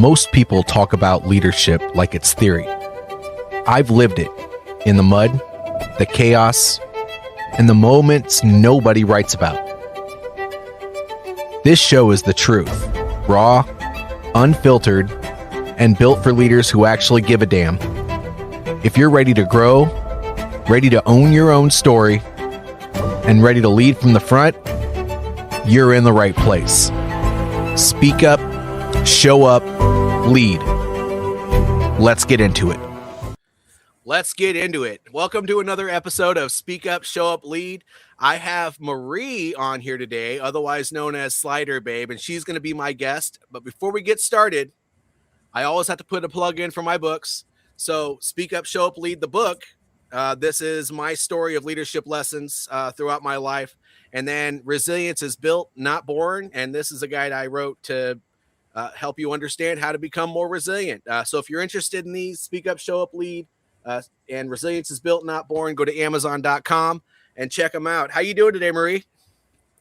Most people talk about leadership like it's theory. I've lived it in the mud, the chaos, and the moments nobody writes about. This show is the truth, raw, unfiltered, and built for leaders who actually give a damn. If you're ready to grow, ready to own your own story, and ready to lead from the front, you're in the right place. Speak up, show up, lead. Let's get into it. Let's get into it. Welcome to another episode of Speak Up, Show Up, Lead. I have Marie on here today, otherwise known as Slider Babe, and she's going to be my guest. But before we get started, I always have to put a plug in for my books. So Speak Up, Show Up, Lead, the book. This is my story of leadership lessons throughout my life. And then Resilience is Built, Not Born. And this is a guide I wrote to help you understand how to become more resilient. So if you're interested in these, Speak Up, Show Up, Lead, and Resilience is Built, Not Born, go to Amazon.com and check them out. How you doing today, Marie?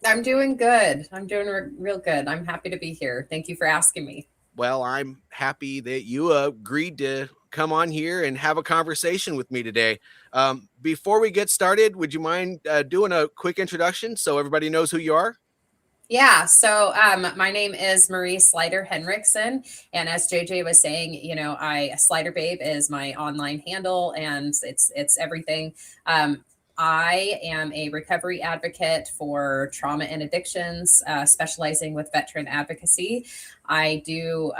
I'm doing good. I'm doing real good. I'm happy to be here. Thank you for asking me. Well, I'm happy that you agreed to come on here and have a conversation with me today. Before we get started, would you mind doing a quick introduction so everybody knows who you are? Yeah. So my name is Marie Slider Henriksen. And as JJ was saying, Slider Babe is my online handle and it's everything. I am a recovery advocate for trauma and addictions, specializing with veteran advocacy. I do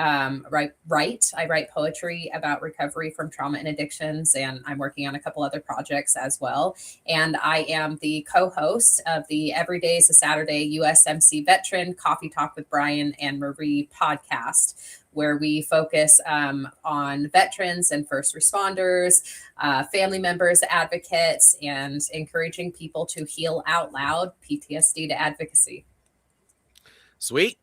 write poetry about recovery from trauma and addictions, and I'm working on a couple other projects as well. And I am the co-host of the Every Day is a Saturday USMC Veteran Coffee Talk with Brian and Marie podcast, where we focus on veterans and first responders, family members, advocates, and encouraging people to heal out loud, PTSD to advocacy. Sweet.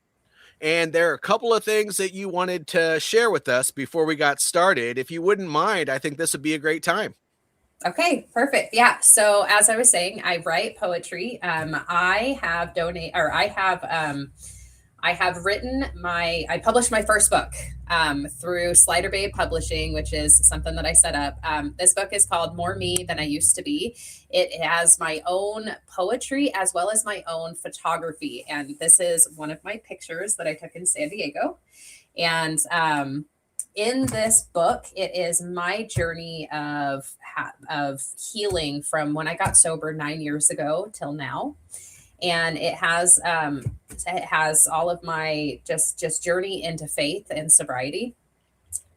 And there are a couple of things that you wanted to share with us before we got started. If you wouldn't mind, I think this would be a great time. Okay, perfect. Yeah. So as I was saying, I write poetry. I published my first book through Slider Babe Publishing, which is something that I set up. This book is called More Me Than I Used to Be. It has my own poetry as well as my own photography. And this is one of my pictures that I took in San Diego. And in this book, it is my journey of healing from when I got sober 9 years ago till now. And it has all of my just journey into faith and sobriety.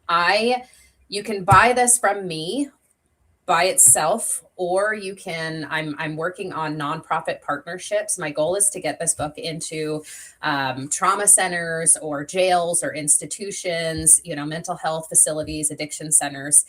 You can buy this from me by itself, or you can, I'm working on nonprofit partnerships. My goal is to get this book into trauma centers or jails or institutions, mental health facilities, addiction centers.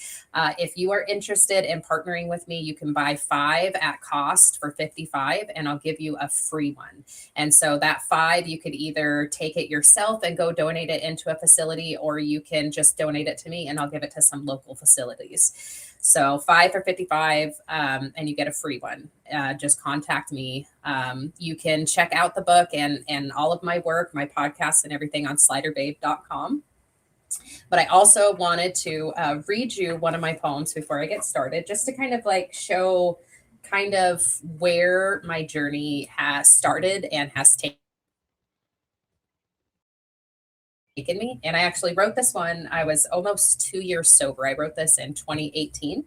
If you are interested in partnering with me, you can buy 5 at cost for $55, and I'll give you a free one. And so that 5, you could either take it yourself and go donate it into a facility, or you can just donate it to me and I'll give it to some local facilities. So 5 for $55, and you get a free one. Just contact me. You can check out the book and all of my work, my podcasts and everything on sliderbabe.com. But I also wanted to read you one of my poems before I get started, just to kind of show kind of where my journey has started and has taken me. And I actually wrote this one. I was almost 2 years sober. I wrote this in 2018,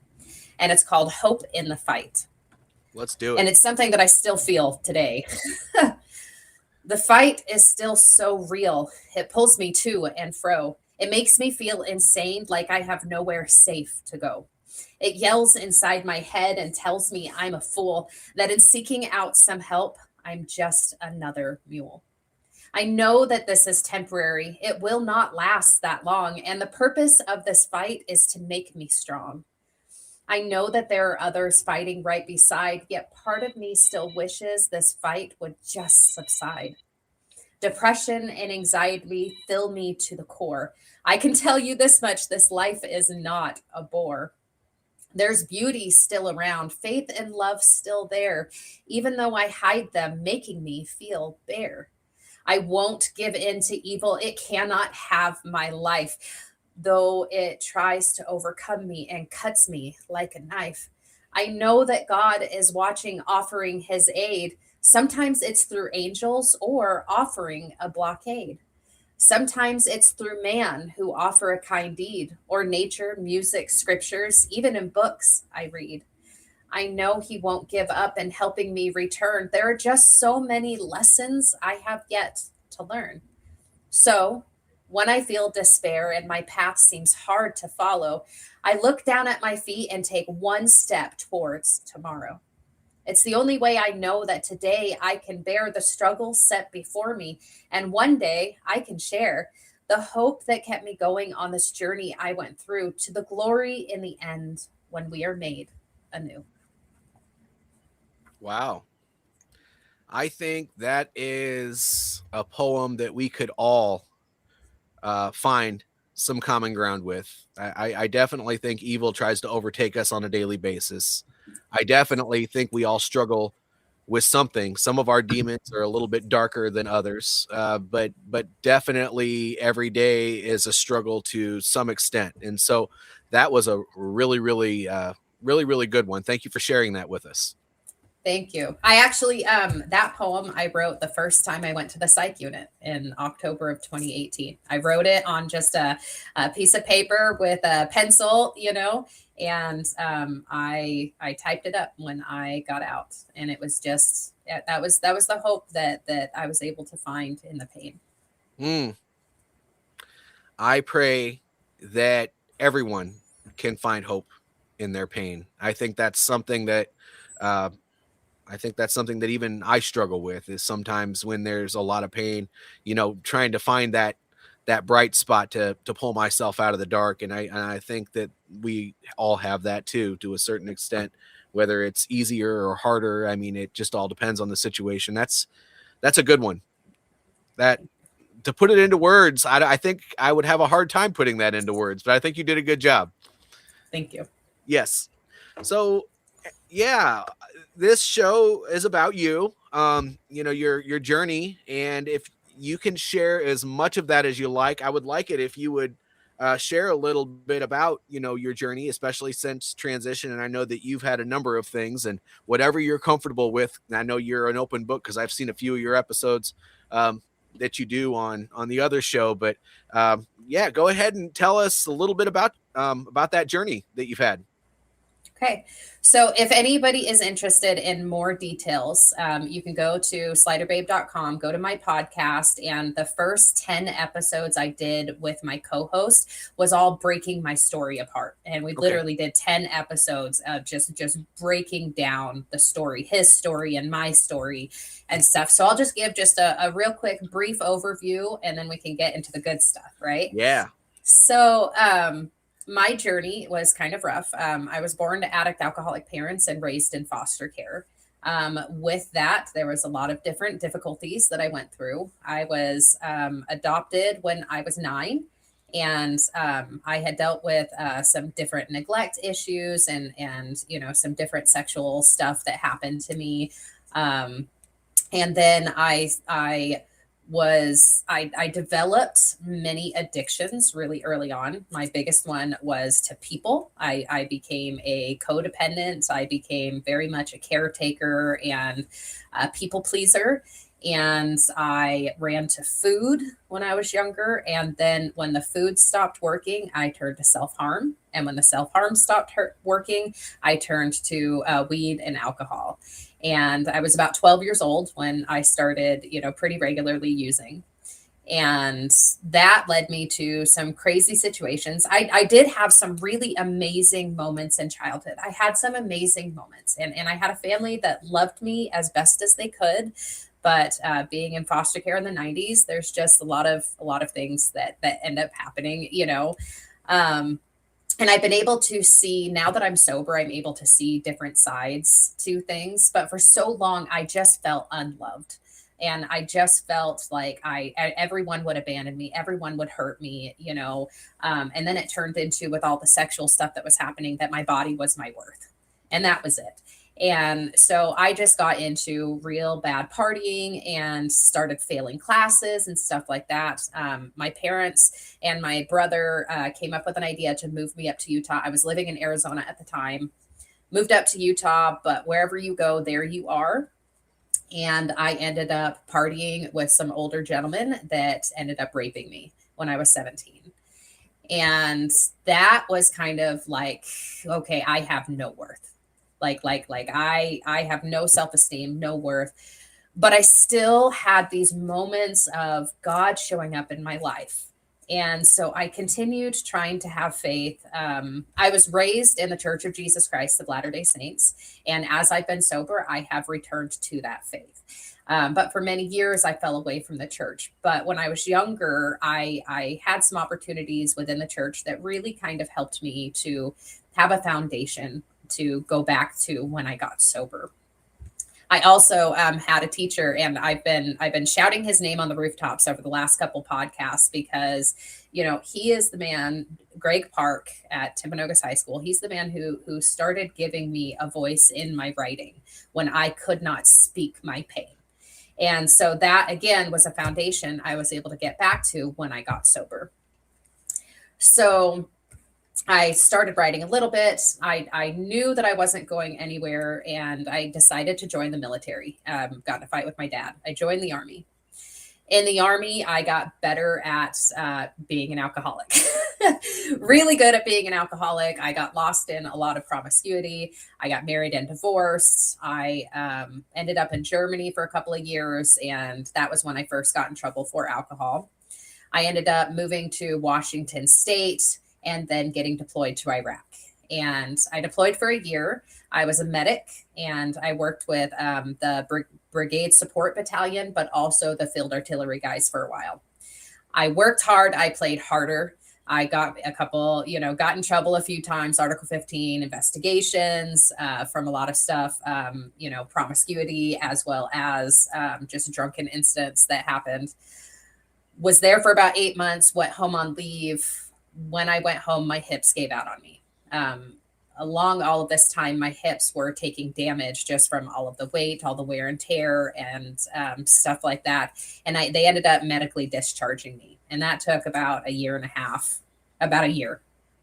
and it's called Hope in the Fight. Let's do it. And it's something that I still feel today. The fight is still so real. It pulls me to and fro. It makes me feel insane, like I have nowhere safe to go. It yells inside my head and tells me I'm a fool, that in seeking out some help, I'm just another mule. I know that this is temporary. It will not last that long. And the purpose of this fight is to make me strong. I know that there are others fighting right beside, yet part of me still wishes this fight would just subside. Depression and anxiety fill me to the core. I can tell you this much, this life is not a bore. There's beauty still around, faith and love still there, even though I hide them, making me feel bare. I won't give in to evil. It cannot have my life, though it tries to overcome me and cuts me like a knife. I know that God is watching, offering his aid. Sometimes it's through angels or offering a blockade. Sometimes it's through man who offer a kind deed, or nature, music, scriptures, even in books I read. I know he won't give up in helping me return. There are just so many lessons I have yet to learn. So, when I feel despair and my path seems hard to follow, I look down at my feet and take one step towards tomorrow. It's the only way I know that today I can bear the struggles set before me, and one day I can share the hope that kept me going on this journey I went through to the glory in the end when we are made anew. Wow. I think that is a poem that we could all find some common ground with. I definitely think evil tries to overtake us on a daily basis. I definitely think we all struggle with something. Some of our demons are a little bit darker than others, but definitely every day is a struggle to some extent. And so that was a really good one. Thank you for sharing that with us. Thank you. I actually, that poem I wrote the first time I went to the psych unit in October of 2018. I wrote it on just a piece of paper with a pencil, and I typed it up when I got out, and it was just that was the hope that I was able to find in the pain. I pray that everyone can find hope in their pain. I think that's something that uh, even I struggle with, is sometimes when there's a lot of pain, trying to find that bright spot to pull myself out of the dark. And I think that we all have that too, to a certain extent, whether it's easier or harder. I mean, it just all depends on the situation. That's a good one. That, to put it into words, I think I would have a hard time putting that into words, but I think you did a good job. Thank you. Yes. So, yeah, this show is about you, your journey. And if you can share as much of that as you like, I would like it if you would share a little bit about, your journey, especially since transition. And I know that you've had a number of things, and whatever you're comfortable with. And I know you're an open book because I've seen a few of your episodes that you do on the other show. But yeah, go ahead and tell us a little bit about that journey that you've had. Okay. So if anybody is interested in more details, you can go to sliderbabe.com, go to my podcast. And the first 10 episodes I did with my co-host was all breaking my story apart. And we literally did 10 episodes of just breaking down the story, his story and my story and stuff. So I'll just give just a real quick brief overview, and then we can get into the good stuff, right? Yeah. So, my journey was kind of rough. I was born to addict alcoholic parents and raised in foster care. With that, there was a lot of different difficulties that I went through. I was adopted when I was 9, and I had dealt with some different neglect issues and some different sexual stuff that happened to me. And then I developed many addictions really early on. My biggest one was to people. I became a codependent. I became very much a caretaker and a people pleaser. And I ran to food when I was younger. And then when the food stopped working, I turned to self-harm. And when the self-harm stopped working, I turned to weed and alcohol. And I was about 12 years old when I started, pretty regularly using. And that led me to some crazy situations. I did have some really amazing moments in childhood. I had some amazing moments, and I had a family that loved me as best as they could. But being in foster care in the 90s, there's just a lot of things that end up happening, and I've been able to see, now that I'm sober, I'm able to see different sides to things. But for so long, I just felt unloved. And I just felt like everyone would abandon me. Everyone would hurt me, and then it turned into, with all the sexual stuff that was happening, that my body was my worth. And that was it. And so I just got into real bad partying and started failing classes and stuff like that. My parents and my brother came up with an idea to move me up to Utah. I was living in Arizona at the time, moved up to Utah, but wherever you go, there you are. And I ended up partying with some older gentlemen that ended up raping me when I was 17. And that was kind of like, okay, I have no worth. I have no self-esteem, no worth. But I still had these moments of God showing up in my life. And so I continued trying to have faith. I was raised in the Church of Jesus Christ of Latter-day Saints. And as I've been sober, I have returned to that faith. But for many years, I fell away from the church. But when I was younger, I had some opportunities within the church that really kind of helped me to have a foundation to go back to when I got sober. I also had a teacher, and I've been shouting his name on the rooftops over the last couple podcasts because, he is the man, Greg Park at Timpanogos High School. He's the man who started giving me a voice in my writing when I could not speak my pain. And so that, again, was a foundation I was able to get back to when I got sober. So I started writing a little bit. I knew that I wasn't going anywhere, and I decided to join the military. Got in a fight with my dad. I joined the Army. In the Army, I got better at being an alcoholic. Really good at being an alcoholic. I got lost in a lot of promiscuity. I got married and divorced. I ended up in Germany for a couple of years, and that was when I first got in trouble for alcohol. I ended up moving to Washington State and then getting deployed to Iraq. And I deployed for a year. I was a medic, and I worked with the Brigade Support Battalion, but also the Field Artillery guys for a while. I worked hard. I played harder. I got a couple, got in trouble a few times, Article 15 investigations from a lot of stuff, promiscuity, as well as just drunken incidents that happened. Was there for about 8 months, went home on leave. When I went home, my hips gave out on me. Along all of this time, my hips were taking damage just from all of the weight, all the wear and tear, and stuff like that. And they ended up medically discharging me. And that took about a year and a half, a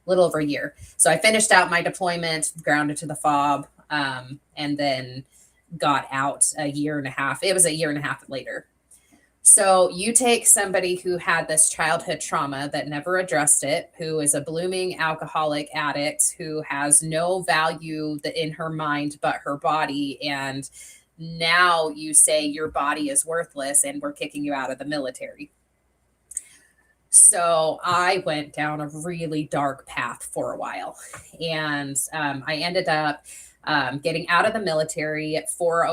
little over a year. So I finished out my deployment, grounded to the fob, and then got out a year and a half. It was a year and a half later. So you take somebody who had this childhood trauma that never addressed it, who is a blooming alcoholic addict, who has no value in her mind but her body, and now you say your body is worthless and we're kicking you out of the military. So I went down a really dark path for a while, and I ended up getting out of the military for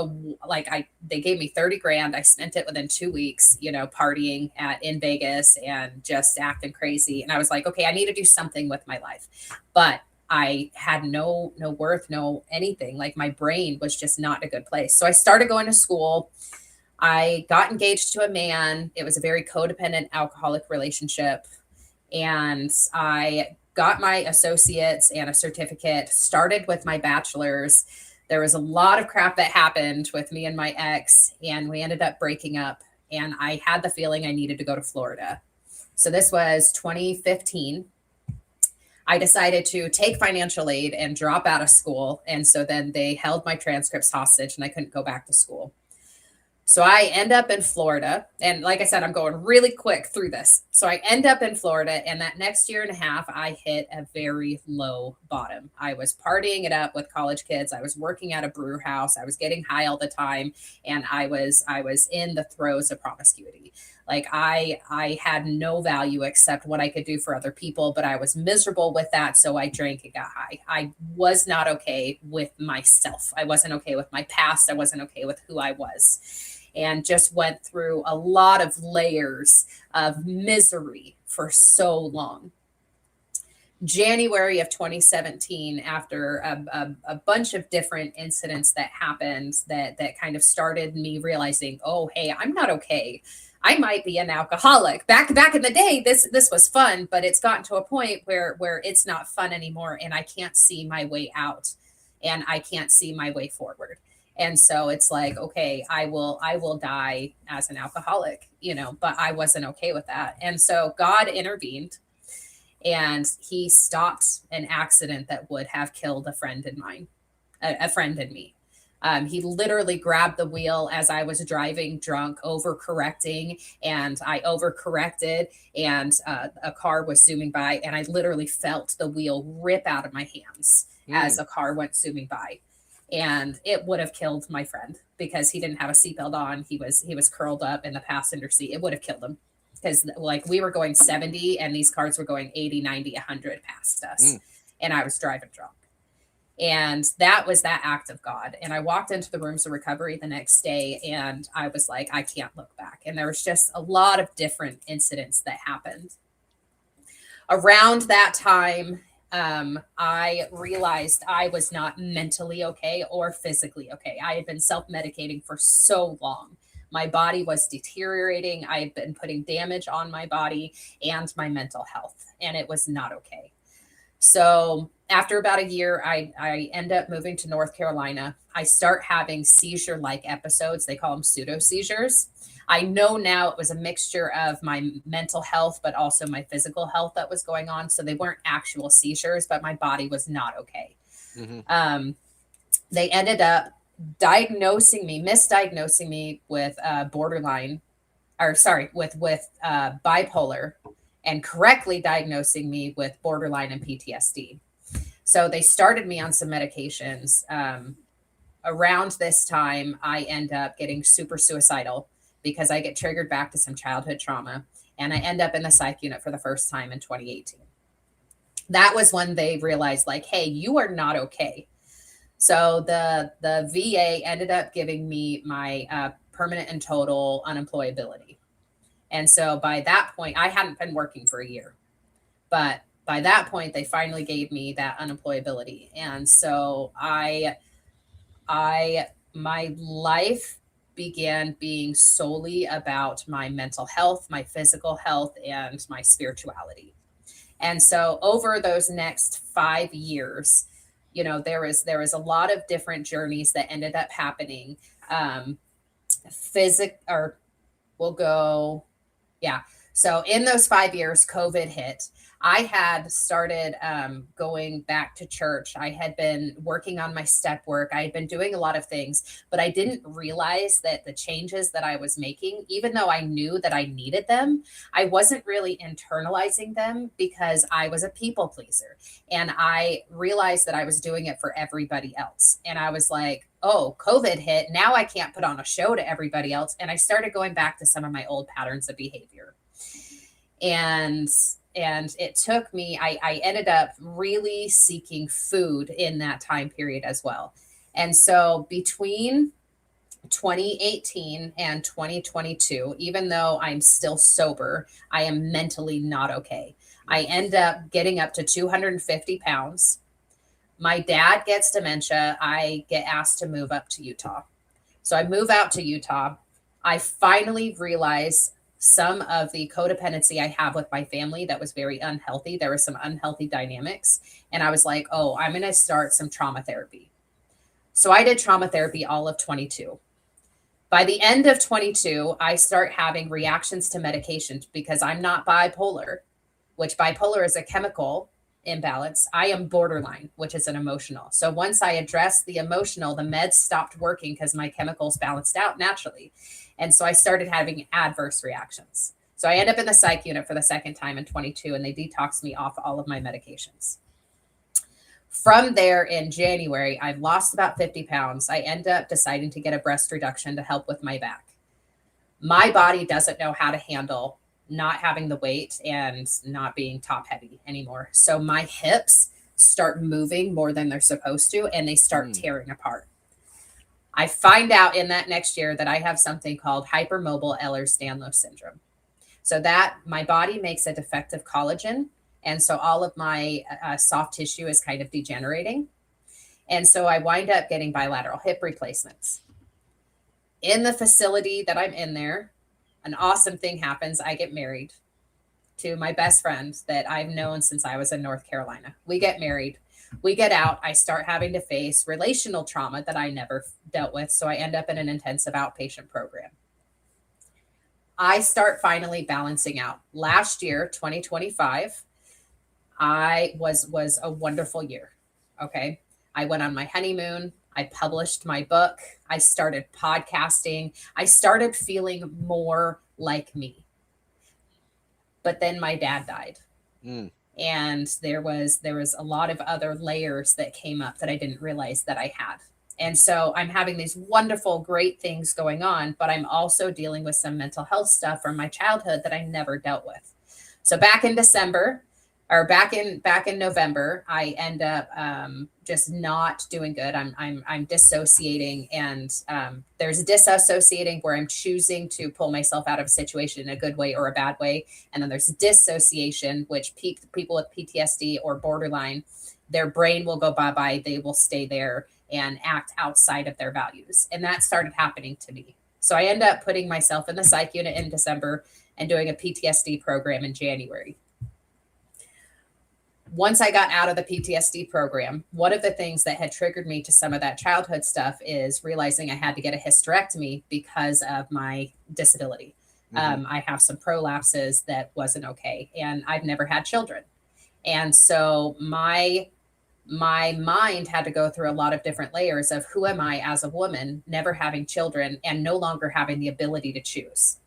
they gave me 30 grand. I spent it within 2 weeks, partying in Vegas and just acting crazy. And I was like, okay, I need to do something with my life, but I had no worth, no anything. Like my brain was just not in a good place. So I started going to school. I got engaged to a man. It was a very codependent alcoholic relationship. And I got my associates and a certificate, started with my bachelor's. There was a lot of crap that happened with me and my ex, and we ended up breaking up. And I had the feeling I needed to go to Florida. So this was 2015. I decided to take financial aid and drop out of school. And so then they held my transcripts hostage and I couldn't go back to school. So I end up in Florida. And like I said, I'm going really quick through this. So I end up in Florida, and that next year and a half, I hit a very low bottom. I was partying it up with college kids. I was working at a brew house. I was getting high all the time. And I was in the throes of promiscuity. Like I had no value except what I could do for other people, but I was miserable with that. So I drank and got high. I was not okay with myself. I wasn't okay with my past. I wasn't okay with who I was. And just went through a lot of layers of misery for so long. January of 2017, after a bunch of different incidents that happened that kind of started me realizing, oh, hey, I'm not okay. I might be an alcoholic. Back in the day, this was fun, but it's gotten to a point where it's not fun anymore, and I can't see my way out. and I can't see my way forward. And so it's like, okay, I will die as an alcoholic, but I wasn't okay with that. And so God intervened, and he stopped an accident that would have killed a friend in mine, a friend in me. He literally grabbed the wheel as I was driving drunk, overcorrecting, and I overcorrected, and a car was zooming by, and I literally felt the wheel rip out of my hands as a car went zooming by. And it would have killed my friend because he didn't have a seatbelt on. He was curled up in the passenger seat. It would have killed him because like we were going 70 and these cars were going 80, 90, 100 past us. And I was driving drunk. And that was that act of God. And I walked into the rooms of recovery the next day and I was like, I can't look back. And there was just a lot of different incidents that happened. Around that time, I realized I was not mentally okay or physically okay. I had been self-medicating for so long. My body was deteriorating. I had been putting damage on my body and my mental health, and it was not okay. So after about a year, I end up moving to North Carolina. I start having seizure-like episodes. They call them pseudo seizures. I know now it was a mixture of my mental health, but also my physical health that was going on. So they weren't actual seizures, but my body was not okay. They ended up misdiagnosing me with bipolar, and correctly diagnosing me with borderline and PTSD. So they started me on some medications. Around this time, I end up getting super suicidal because I get triggered back to some childhood trauma, and I end up in the psych unit for the first time in 2018. That was when they realized, like, hey, you are not okay. So the VA ended up giving me my permanent and total unemployability. And so by that point, I hadn't been working for a year, but by that point, they finally gave me that unemployability. And so my life began being solely about my mental health, my physical health, and my spirituality. And so over those next 5 years, there was a lot of different journeys that ended up happening. So in those 5 years, COVID hit. I had started going back to church. I had been working on my step work. I had been doing a lot of things, but I didn't realize that the changes that I was making, even though I knew that I needed them, I wasn't really internalizing them because I was a people pleaser. And I realized that I was doing it for everybody else. And I was like, oh, COVID hit. Now I can't put on a show to everybody else. And I started going back to some of my old patterns of behavior. And it took me, I ended up really seeking food in that time period as well. And so between 2018 and 2022, even though I'm still sober, I am mentally not okay. I end up getting up to 250 pounds. My dad gets dementia. I get asked to move up to Utah. So I move out to Utah. I finally realize some of the codependency I have with my family that was very unhealthy. There were some unhealthy dynamics. And I was like, oh, I'm going to start some trauma therapy. So I did trauma therapy all of 22. By the end of 22, I start having reactions to medications because I'm not bipolar, which bipolar is a chemical imbalance. I am borderline, which is an emotional. So once I addressed the emotional, the meds stopped working because my chemicals balanced out naturally. And so I started having adverse reactions. So I end up in the psych unit for the second time in 22, and they detoxed me off all of my medications. From there in January, I've lost about 50 pounds. I end up deciding to get a breast reduction to help with my back. My body doesn't know how to handle not having the weight and not being top heavy anymore. So my hips start moving more than they're supposed to, and they start tearing apart. I find out in that next year that I have something called hypermobile Ehlers-Danlos syndrome. So that my body makes a defective collagen. And so all of my soft tissue is kind of degenerating. And so I wind up getting bilateral hip replacements. In the facility that I'm in there, an awesome thing happens. I get married to my best friend that I've known since I was in North Carolina. We get married. We get out, I start having to face relational trauma that I never dealt with. So I end up in an intensive outpatient program. I start finally balancing out. Last year, 2025, I was a wonderful year. Okay. I went on my honeymoon. I published my book. I started podcasting. I started feeling more like me. But then my dad died. Mm. And there was a lot of other layers that came up that I didn't realize that I had. And so I'm having these wonderful, great things going on, but I'm also dealing with some mental health stuff from my childhood that I never dealt with. So back in December, or back in November, I end up just not doing good. I'm dissociating, and there's disassociating where I'm choosing to pull myself out of a situation in a good way or a bad way, and then there's dissociation, which people with PTSD or borderline, their brain will go bye bye. They will stay there and act outside of their values, and that started happening to me. So I end up putting myself in the psych unit in December and doing a PTSD program in January. Once I got out of the PTSD program, one of the things that had triggered me to some of that childhood stuff is realizing I had to get a hysterectomy because of my disability. I have some prolapses that wasn't okay, and I've never had children. And so my mind had to go through a lot of different layers of who am I as a woman, never having children and no longer having the ability to choose.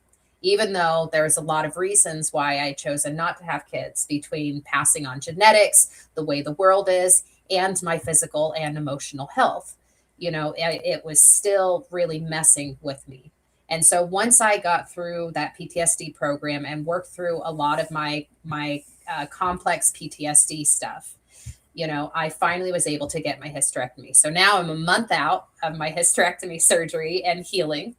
Even though there's a lot of reasons why I chosen not to have kids, between passing on genetics, the way the world is, and my physical and emotional health, it was still really messing with me. And so once I got through that PTSD program and worked through a lot of my complex PTSD stuff, I finally was able to get my hysterectomy. So now I'm a month out of my hysterectomy surgery and healing,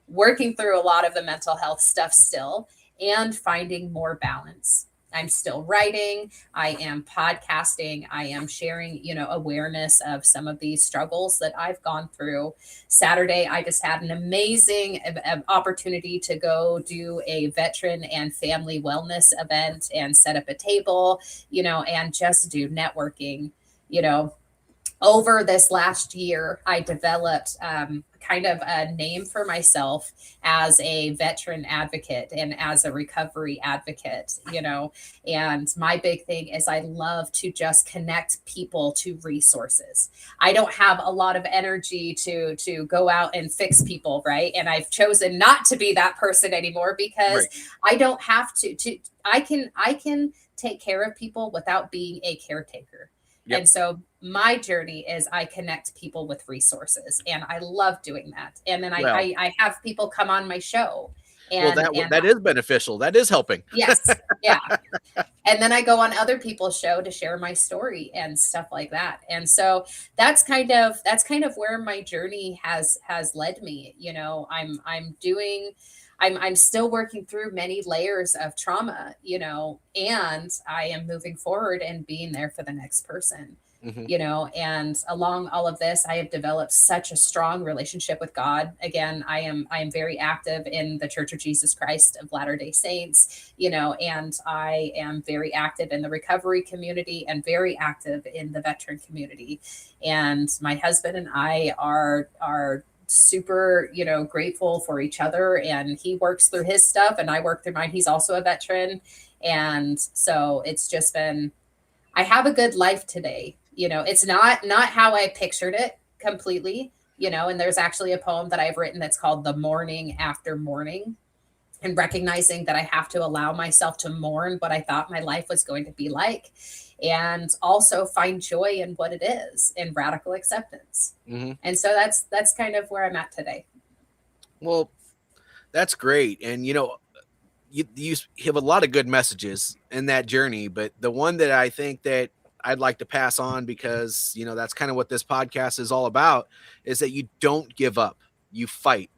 working through a lot of the mental health stuff still, and finding more balance. I'm still writing. I am podcasting. I am sharing, awareness of some of these struggles that I've gone through. Saturday, I just had an amazing opportunity to go do a veteran and family wellness event and set up a table, and just do networking. Over this last year, I developed kind of a name for myself as a veteran advocate and as a recovery advocate, and my big thing is I love to just connect people to resources. I don't have a lot of energy to go out and fix people, right? And I've chosen not to be that person anymore because Right. I don't have to I can take care of people without being a caretaker. Yep. And so my journey is I connect people with resources, and I love doing that. And then Well, I have people come on my show. well, And that is beneficial. That is helping. yes, yeah. And then I go on other people's show to share my story and stuff like that. And so that's kind of where my journey has led me. I'm still working through many layers of trauma, and I am moving forward and being there for the next person. Mhm. And along all of this, I have developed such a strong relationship with God. Again, I am very active in the Church of Jesus Christ of Latter-day Saints, and I am very active in the recovery community and very active in the veteran community. And my husband and I are super grateful for each other, and he works through his stuff and I work through mine. He's also a veteran, and so it's just been, I have a good life today. It's not how I pictured it completely, and there's actually a poem that I've written that's called The Morning After Mourning, and recognizing that I have to allow myself to mourn what I thought my life was going to be like, and also find joy in what it is, in radical acceptance. Mhm. And so that's kind of where I'm at today. Well, that's great. And you have a lot of good messages in that journey, but the one that I think that I'd like to pass on, because that's kind of what this podcast is all about, is that you don't give up. You fight,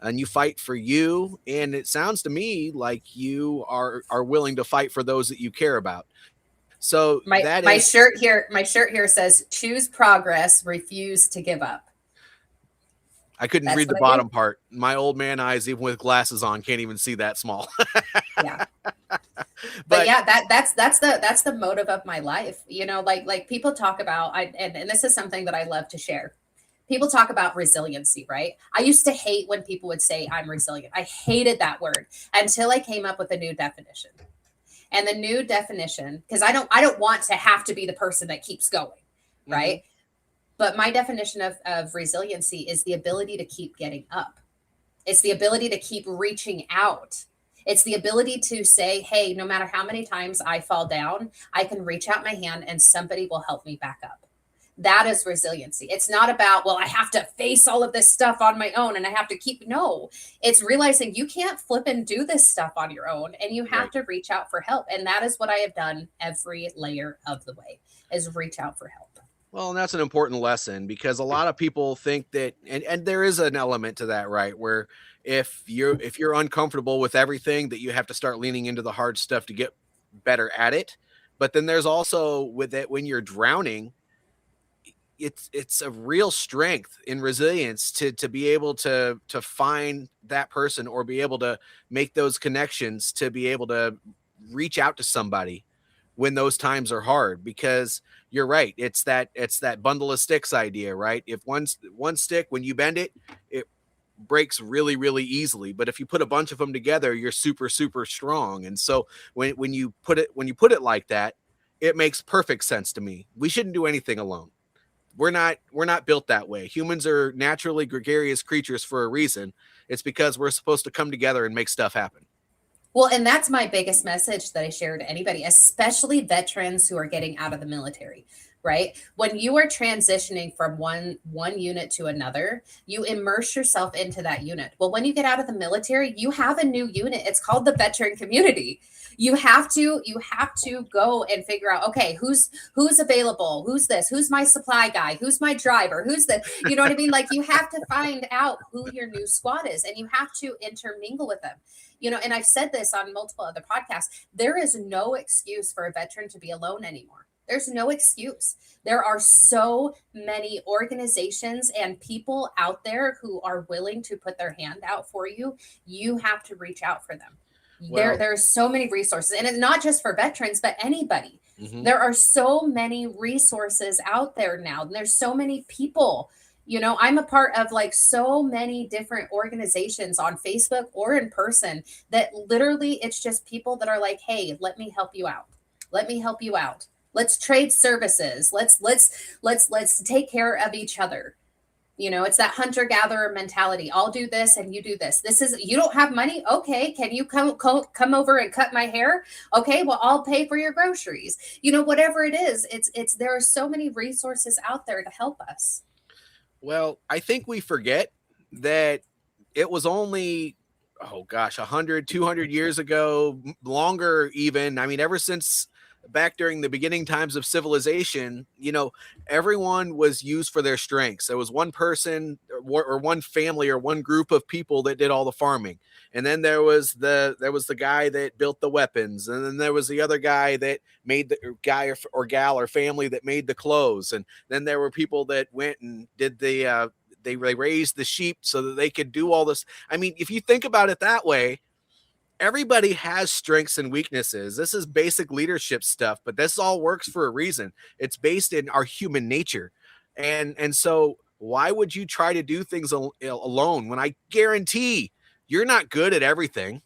and you fight for you, and it sounds to me like you are willing to fight for those that you care about. So that My is shirt here says choose progress, refuse to give up. I couldn't That's read the what I do. bottom part. My old man eyes, even with glasses on, can't even see that small. Yeah. But yeah, that's the motive of my life. You know, like people talk about, and this is something that I love to share. People talk about resiliency, right? I used to hate when people would say I'm resilient. I hated that word until I came up with a new definition. And the new definition, because I don't want to have to be the person that keeps going, right? Mhm. But my definition of resiliency is the ability to keep getting up. It's the ability to keep reaching out. It's the ability to say, hey, no matter how many times I fall down, I can reach out my hand and somebody will help me back up. That is resiliency. It's not about, well, I have to face all of this stuff on my own and I have to keep, no, it's realizing you can't flip and do this stuff on your own and you have Right. to reach out for help. And that is what I have done every layer of the way, is reach out for help. Well, and that's an important lesson, because a lot of people think that, and there is an element to that, right? Where if you're uncomfortable with everything, that you have to start leaning into the hard stuff to get better at it. But then there's also with it, when you're drowning, it's a real strength in resilience to be able to find that person, or be able to make those connections, to be able to reach out to somebody when those times are hard. Because you're right, it's that bundle of sticks idea, right? If one stick, when you bend it, it breaks really really easily, but if you put a bunch of them together, you're super super strong. And so when you put it like that, it makes perfect sense to me. We shouldn't do anything alone. We're not built that way. Humans are naturally gregarious creatures for a reason. It's because we're supposed to come together and make stuff happen. Well, and that's my biggest message that I share to anybody, especially veterans who are getting out of the military, right? When you are transitioning from one unit to another, you immerse yourself into that unit. Well, when you get out of the military, you have a new unit. It's called the veteran community. You have to go and figure out, okay, who's available, who's this, who's my supply guy, who's my driver, who's the, you know what I mean? Like, you have to find out who your new squad is, and you have to intermingle with them. You know, and I've said this on multiple other podcasts, there is no excuse for a veteran to be alone anymore. There's no excuse. There are so many organizations and people out there who are willing to put their hand out for you. You have to reach out for them. Well, There's so many resources, and it's not just for veterans, but anybody. mhm. There are so many resources out there now, and there's so many people. You know, I'm a part of like so many different organizations on Facebook or in person, that literally it's just people that are like, hey, let me help you out. Let me help you out. Let's trade services. Let's take care of each other. You know, it's that hunter gatherer mentality. I'll do this and you do this. This is, you don't have money. Okay. Can you come over and cut my hair? Okay. Well, I'll pay for your groceries. You know, whatever it is, there are so many resources out there to help us. Well, I think we forget that it was only, oh gosh, 100, 200 years ago, longer even. I mean, ever since back during the beginning times of civilization, everyone was used for their strengths. There was one person or one family or one group of people that did all the farming. And then there was the guy that built the weapons. And then there was the other guy that made the guy or gal or family that made the clothes. And then there were people that went and did they raised the sheep so that they could do all this. I mean, if you think about it that way, everybody has strengths and weaknesses. This is basic leadership stuff, but this all works for a reason. It's based in our human nature. And so why would you try to do things alone when I guarantee you're not good at everything?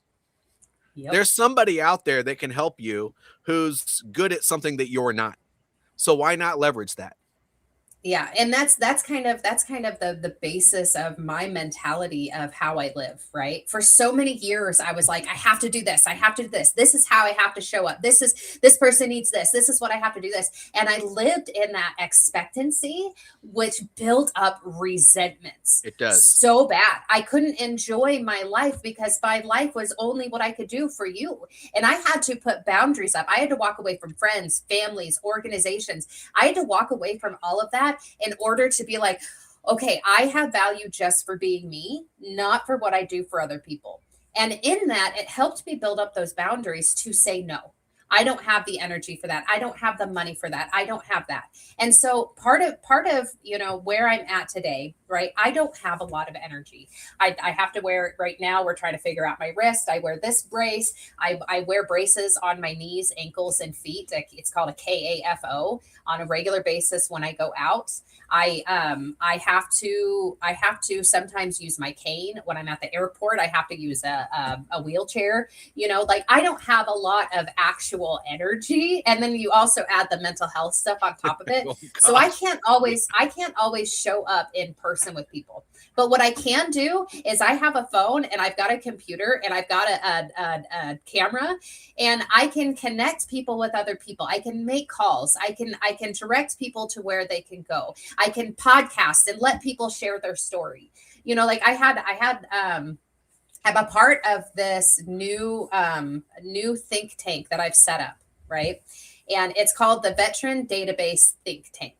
Yep. There's somebody out there that can help you who's good at something that you're not. So why not leverage that? Yeah, and that's kind of the basis of my mentality of how I live, right? For so many years I was like, I have to do this, I have to do this, this is how I have to show up, this person needs this is what I have to do this. And I lived in that expectancy, which built up resentments. It does. So bad. I couldn't enjoy my life because my life was only what I could do for you. And I had to put boundaries up. I had to walk away from friends, families, organizations. I had to walk away from all of that in order to be like, okay, I have value just for being me, not for what I do for other people. And in that, it helped me build up those boundaries to say no. I don't have the energy for that. I don't have the money for that. I don't have that. And so part of where I'm at today, right? I don't have a lot of energy. I have to wear it right now. We're trying to figure out my wrist. I wear this brace. I wear braces on my knees, ankles, and feet. It's called a KAFO on a regular basis when I go out. I have to sometimes use my cane when I'm at the airport. I have to use a wheelchair. Like I don't have a lot of actual energy, and then you also add the mental health stuff on top of it. Oh, So I can't always show up in person with people. But what I can do is I have a phone and I've got a computer and I've got a camera, and I can connect people with other people. I can make calls. I can direct people to where they can go. I can podcast and let people share their story. Like I'm a part of this new think tank that I've set up, right? And it's called the Veteran Database Think Tank.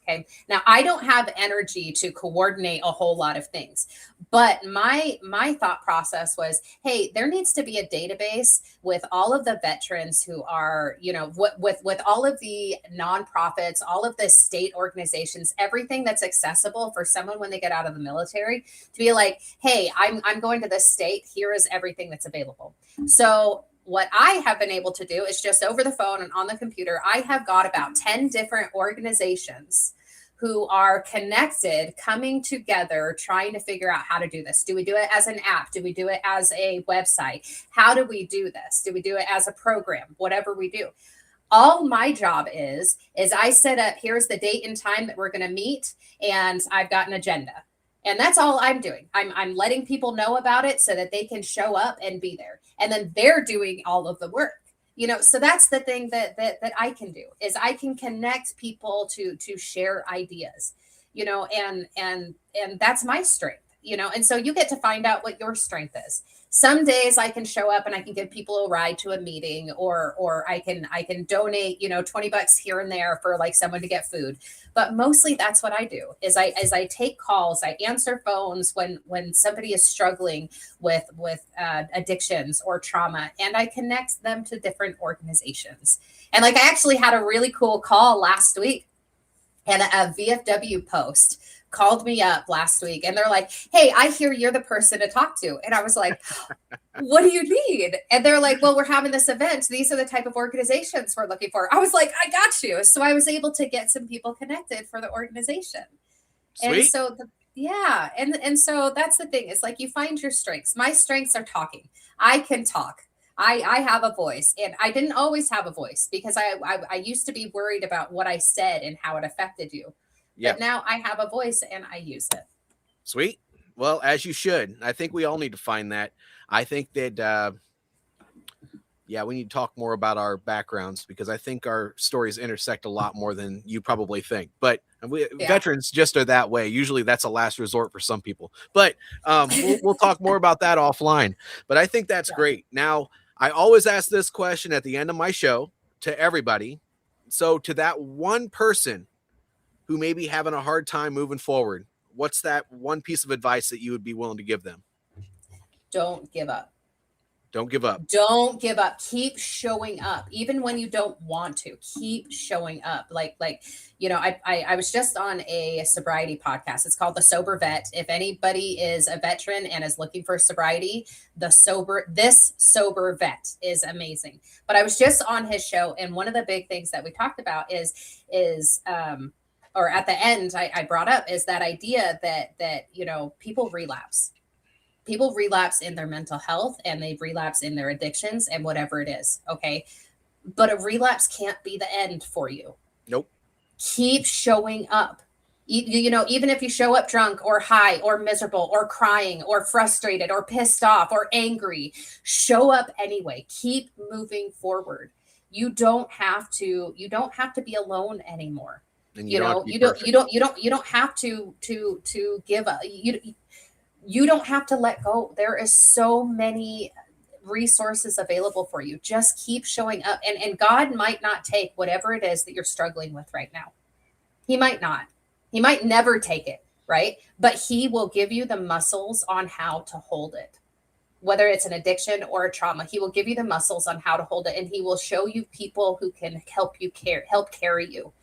Okay. Now I don't have energy to coordinate a whole lot of things, but my thought process was, hey, there needs to be a database with all of the veterans who are, with all of the nonprofits, all of the state organizations, everything that's accessible for someone when they get out of the military to be like, hey, I'm going to this state. Here is everything that's available. So what I have been able to do is just over the phone and on the computer, I have got about 10 different organizations who are connected, coming together, trying to figure out how to do this. Do we do it as an app? Do we do it as a website? How do we do this? Do we do it as a program? Whatever we do. All my job is I set up, here's the date and time that we're going to meet, and I've got an agenda. And that's all I'm doing. I'm letting people know about it so that they can show up and be there. And then they're doing all of the work. So that's the thing that I can do is I can connect people to share ideas, and that's my strength, and so you get to find out what your strength is. Some days I can show up and I can give people a ride to a meeting, or I can donate, $20 here and there for like someone to get food. But mostly that's what I do is I take calls, I answer phones when somebody is struggling with addictions or trauma, and I connect them to different organizations. And like I actually had a really cool call last week, and a VFW post called me up last week, and they're like, hey, I hear you're the person to talk to. And I was like, what do you need? And they're like, well, we're having this event. These are the type of organizations we're looking for. I was like, I got you. So I was able to get some people connected for the organization. Sweet. And so and so that's the thing. It's like you find your strengths. My strengths are talking. I can talk. I have a voice, and I didn't always have a voice because I used to be worried about what I said and how it affected you. Yeah. But now I have a voice and I use it. Sweet. Well, as you should. I think we all need to find that. I think that, we need to talk more about our backgrounds because I think our stories intersect a lot more than you probably think. But veterans just are that way. Usually that's a last resort for some people. But we'll talk more about that offline. But I think that's great. Now, I always ask this question at the end of my show to everybody. So to that one person who may be having a hard time moving forward, what's that one piece of advice that you would be willing to give them? Don't give up. Don't give up. Don't give up. Keep showing up, even when you don't want to. Keep showing up. I was just on a sobriety podcast. It's called The Sober Vet. If anybody is a veteran and is looking for sobriety, this Sober Vet is amazing. But I was just on his show, and one of the big things that we talked about is or at the end, I brought up is that idea that people relapse. People relapse in their mental health, and they relapse in their addictions and whatever it is. Okay. But a relapse can't be the end for you. Nope. Keep showing up. Even if you show up drunk or high or miserable or crying or frustrated or pissed off or angry, show up anyway. Keep moving forward. You don't have to be alone anymore. You don't have to give up. You don't have to let go. There is so many resources available for you. Just keep showing up. And God might not take whatever it is that you're struggling with right now. He might not. He might never take it, right? But he will give you the muscles on how to hold it. Whether it's an addiction or a trauma, he will give you the muscles on how to hold it. And he will show you people who can help carry you.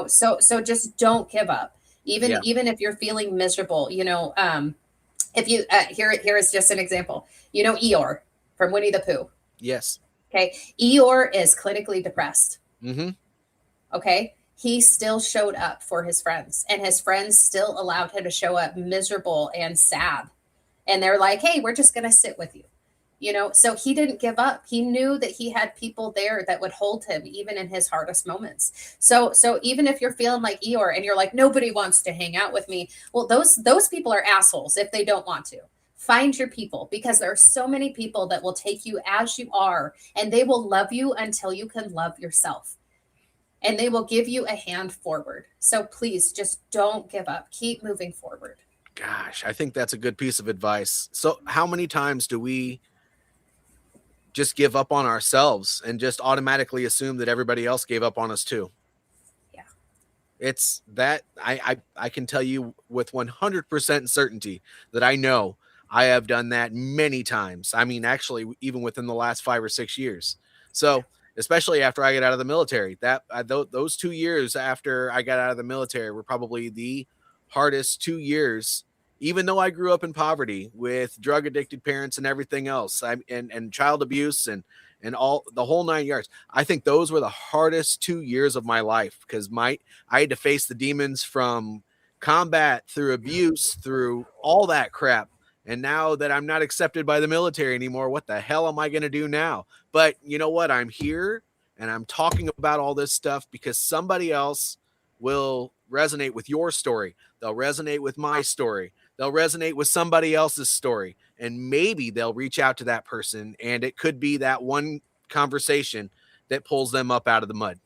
So just don't give up. even Yeah. even if you're feeling miserable, if you here is just an example. Eeyore from Winnie the Pooh. Yes. Okay, Eeyore is clinically depressed. Mm-hmm. Okay, he still showed up for his friends, and his friends still allowed him to show up miserable and sad. And they're like, hey, we're just going to sit with you. So he didn't give up. He knew that he had people there that would hold him even in his hardest moments. So even if you're feeling like Eeyore and you're like, nobody wants to hang out with me, well, those people are assholes if they don't want to. Find your people, because there are so many people that will take you as you are, and they will love you until you can love yourself, and they will give you a hand forward. So please just don't give up. Keep moving forward. Gosh, I think that's a good piece of advice. So how many times do we just give up on ourselves and just automatically assume that everybody else gave up on us too? Yeah. It's that I can tell you with 100% certainty that I know I have done that many times. I mean, actually, even within the last 5 or 6 years. So, especially after I get out of the military, those 2 years after I got out of the military were probably the hardest 2 years. Even though I grew up in poverty with drug addicted parents and everything else, and child abuse and all the whole 9 yards, I think those were the hardest 2 years of my life, because I had to face the demons from combat, through abuse, through all that crap. And now that I'm not accepted by the military anymore, what the hell am I going to do now? But you know what? I'm here and I'm talking about all this stuff because somebody else will resonate with your story. They'll resonate with my story. They'll resonate with somebody else's story. And maybe they'll reach out to that person, and it could be that one conversation that pulls them up out of the mud.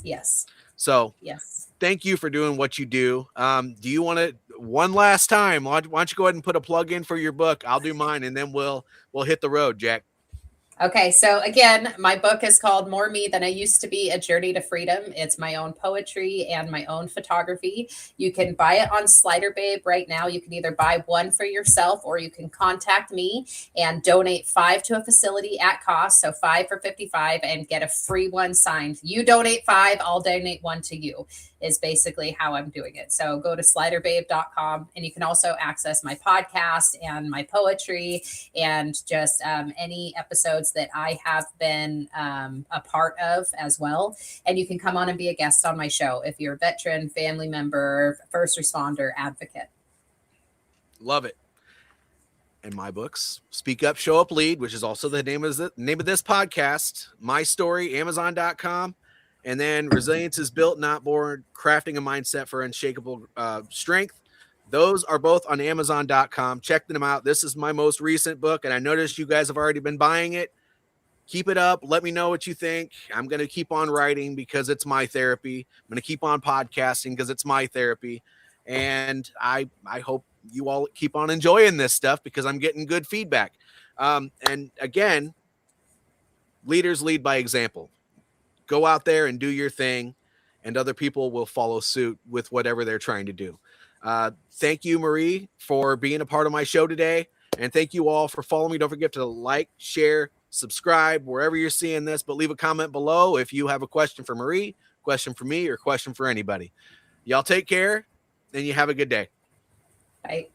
Yes. So Yes. thank you for doing what you do. Do you want to, one last time, why don't you go ahead and put a plug in for your book? I'll do mine, and then we'll hit the road, Jack. Okay, so again, my book is called More Me Than I Used to Be, A Journey to Freedom. It's my own poetry and my own photography. You can buy it on Slider Babe right now. You can either buy one for yourself, or you can contact me and donate 5 to a facility at cost. So 5 for $55 and get a free one signed. You donate 5, I'll donate 1 to you, is basically how I'm doing it. So go to sliderbabe.com, and you can also access my podcast and my poetry and just any episodes that I have been a part of as well. And you can come on and be a guest on my show if you're a veteran, family member, first responder, advocate. Love it. And my books, Speak Up, Show Up, Lead, which is also the name of this podcast, My Story, Amazon.com. And then Resilience is Built, Not Born, Crafting a Mindset for Unshakable Strength. Those are both on Amazon.com. Check them out. This is my most recent book, and I noticed you guys have already been buying it. Keep it up. Let me know what you think. I'm going to keep on writing because it's my therapy. I'm going to keep on podcasting because it's my therapy. And I hope you all keep on enjoying this stuff because I'm getting good feedback. And again, leaders lead by example. Go out there and do your thing, and other people will follow suit with whatever they're trying to do. Thank you, Marie, for being a part of my show today. And thank you all for following me. Don't forget to like, share, subscribe wherever you're seeing this, but leave a comment below if you have a question for Marie, question for me, or question for anybody. Y'all take care, and you have a good day. Bye.